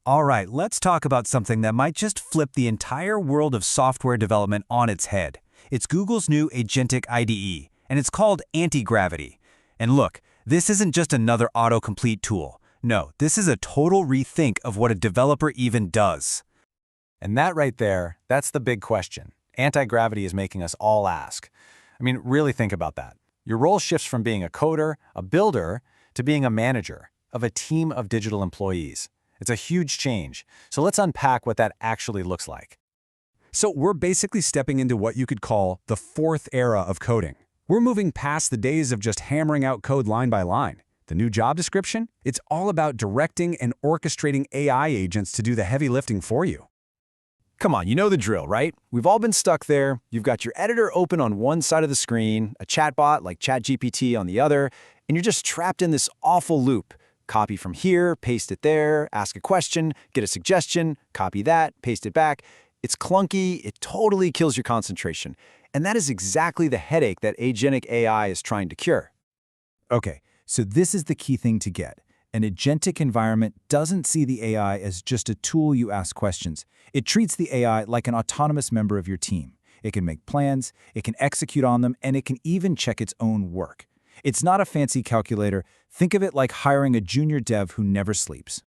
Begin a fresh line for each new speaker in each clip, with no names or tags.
All right, let's talk about something that might just flip the entire world of software development on its head. It's Google's new Agentic IDE, and it's called Antigravity. And look, this isn't just another autocomplete tool. No, this is a total rethink of what a developer even does.
And that right there, that's the big question. Anti-gravity is making us all ask. I mean, really think about that. Your role shifts from being a coder, a builder, to being a manager of a team of digital employees. It's a huge change. So let's unpack what that actually looks like.
So we're basically stepping into what you could call the fourth era of coding. We're moving past the days of just hammering out code line by line. The new job description? It's all about directing and orchestrating AI agents to do the heavy lifting for you.
Come on, you know the drill, right? We've all been stuck there. You've got your editor open on one side of the screen, a chatbot like ChatGPT on the other, and you're just trapped in this awful loop. Copy from here, paste it there, ask a question, get a suggestion, copy that, paste it back. It's clunky, it totally kills your concentration. And that is exactly the headache that agentic AI is trying to cure.
Okay, so this is the key thing to get. An agentic environment doesn't see the AI as just a tool you ask questions. It treats the AI like an autonomous member of your team. It can make plans, it can execute on them, and it can even check its own work. It's not a fancy calculator. Think of it like hiring a junior dev who never sleeps.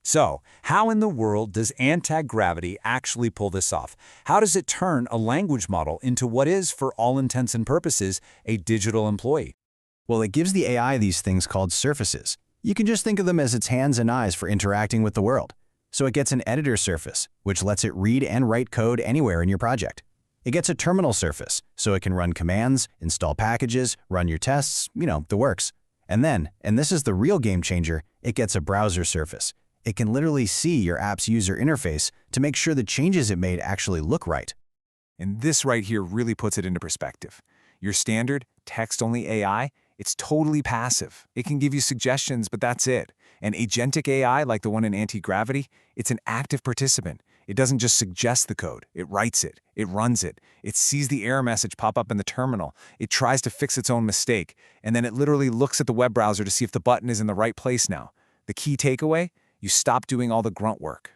So, how in the world does anti-gravity actually pull this off? How does it turn a language model into what is, for all intents and purposes, a digital employee?
Well, it gives the AI these things called surfaces. You can just think of them as its hands and eyes for interacting with the world. So it gets an editor surface, which lets it read and write code anywhere in your project. It gets a terminal surface, so it can run commands, install packages, run your tests, the works. And then, and this is the real game changer, it gets a browser surface. It can literally see your app's user interface to make sure the changes it made actually look right.
And this right here really puts it into perspective. Your standard, text-only AI, it's totally passive. It can give you suggestions, but that's it. And agentic AI, like the one in Antigravity, it's an active participant. It doesn't just suggest the code. It writes it. It runs it. It sees the error message pop up in the terminal. It tries to fix its own mistake. And then it literally looks at the web browser to see if the button is in the right place now. The key takeaway? You stop doing all the grunt work.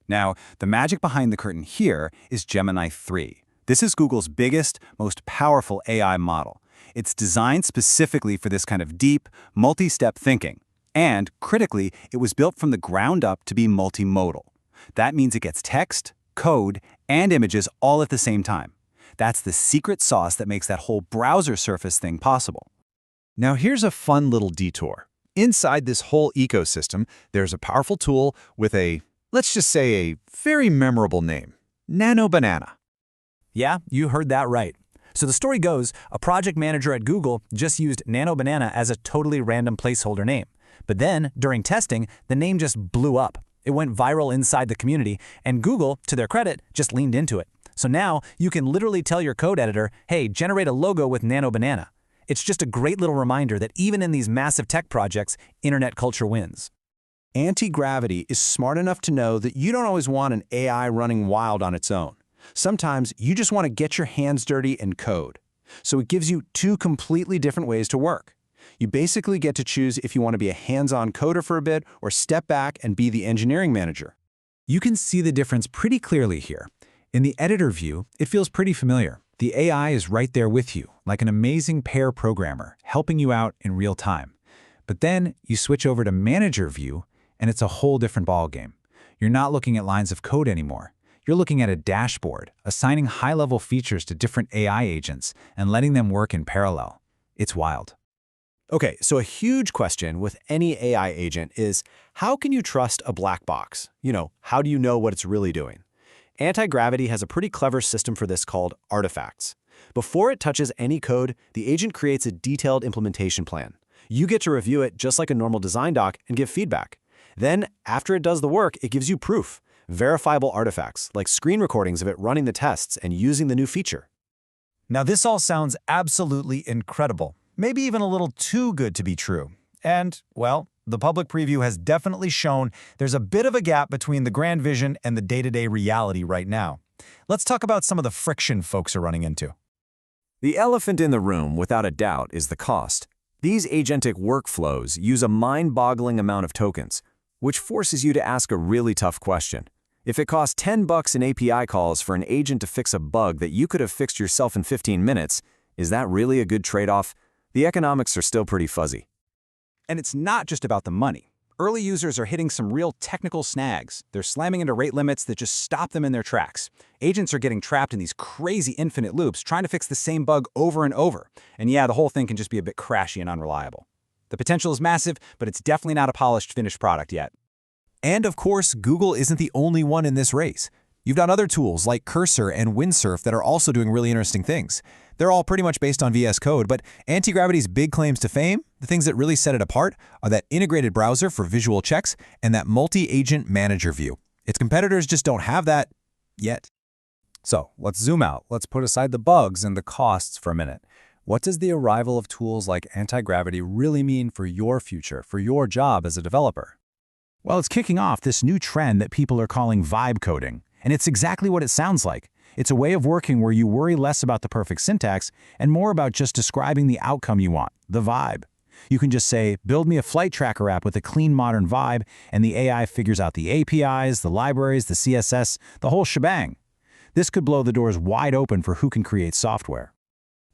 Now, the magic behind the curtain here is Gemini 3. This is Google's biggest, most powerful AI model. It's designed specifically for this kind of deep, multi-step thinking. And, critically, it was built from the ground up to be multimodal. That means it gets text, code, and images all at the same time. That's the secret sauce that makes that whole browser surface thing possible.
Now here's a fun little detour. Inside this whole ecosystem, there's a powerful tool with let's just say a very memorable name, Nano Banana.
Yeah, you heard that right. So the story goes, a project manager at Google just used Nano Banana as a totally random placeholder name. But then, during testing, the name just blew up. It went viral inside the community, and Google, to their credit, just leaned into it. So now, you can literally tell your code editor, hey, generate a logo with Nano Banana. It's just a great little reminder that even in these massive tech projects, internet culture wins.
Anti-gravity is smart enough to know that you don't always want an AI running wild on its own. Sometimes you just want to get your hands dirty and code. So it gives you two completely different ways to work. You basically get to choose if you want to be a hands-on coder for a bit or step back and be the engineering manager.
You can see the difference pretty clearly here. In the editor view, it feels pretty familiar. The AI is right there with you, like an amazing pair programmer, helping you out in real time. But then you switch over to manager view, and it's a whole different ballgame. You're not looking at lines of code anymore. You're looking at a dashboard, assigning high-level features to different AI agents and letting them work in parallel. It's wild.
Okay, so a huge question with any AI agent is, how can you trust a black box? How do you know what it's really doing? Anti-gravity has a pretty clever system for this called artifacts. Before it touches any code, the agent creates a detailed implementation plan. You get to review it just like a normal design doc and give feedback. Then, after it does the work, it gives you proof. Verifiable artifacts, like screen recordings of it running the tests and using the new feature.
Now this all sounds absolutely incredible, maybe even a little too good to be true. And, well, the public preview has definitely shown there's a bit of a gap between the grand vision and the day-to-day reality right now. Let's talk about some of the friction folks are running into.
The elephant in the room, without a doubt, is the cost. These agentic workflows use a mind-boggling amount of tokens. which forces you to ask a really tough question. If it costs $10 in API calls for an agent to fix a bug that you could have fixed yourself in 15 minutes, is that really a good trade-off? The economics are still pretty fuzzy.
And it's not just about the money. Early users are hitting some real technical snags. They're slamming into rate limits that just stop them in their tracks. Agents are getting trapped in these crazy infinite loops, trying to fix the same bug over and over. And yeah, the whole thing can just be a bit crashy and unreliable. The potential is massive, but it's definitely not a polished, finished product yet.
And of course, Google isn't the only one in this race. You've got other tools like Cursor and Windsurf that are also doing really interesting things. They're all pretty much based on VS Code, but Antigravity's big claims to fame, the things that really set it apart, are that integrated browser for visual checks and that multi-agent manager view. Its competitors just don't have that yet.
So let's zoom out. Let's put aside the bugs and the costs for a minute. What does the arrival of tools like Antigravity really mean for your future, for your job as a developer?
Well, it's kicking off this new trend that people are calling vibe coding, and it's exactly what it sounds like. It's a way of working where you worry less about the perfect syntax and more about just describing the outcome you want, the vibe. You can just say, build me a flight tracker app with a clean modern vibe, and the AI figures out the APIs, the libraries, the CSS, the whole shebang. This could blow the doors wide open for who can create software.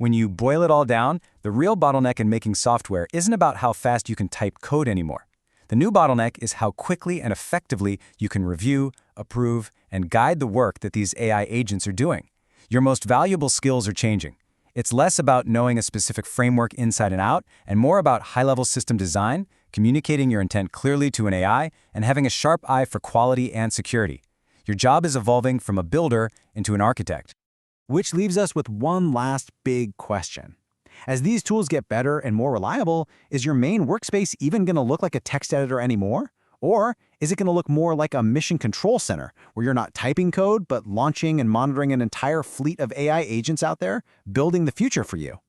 When you boil it all down, the real bottleneck in making software isn't about how fast you can type code anymore. The new bottleneck is how quickly and effectively you can review, approve, and guide the work that these AI agents are doing. Your most valuable skills are changing. It's less about knowing a specific framework inside and out, and more about high-level system design, communicating your intent clearly to an AI, and having a sharp eye for quality and security. Your job is evolving from a builder into an architect.
Which leaves us with one last big question. As these tools get better and more reliable, is your main workspace even going to look like a text editor anymore? Or is it going to look more like a mission control center, where you're not typing code, but launching and monitoring an entire fleet of AI agents out there, building the future for you?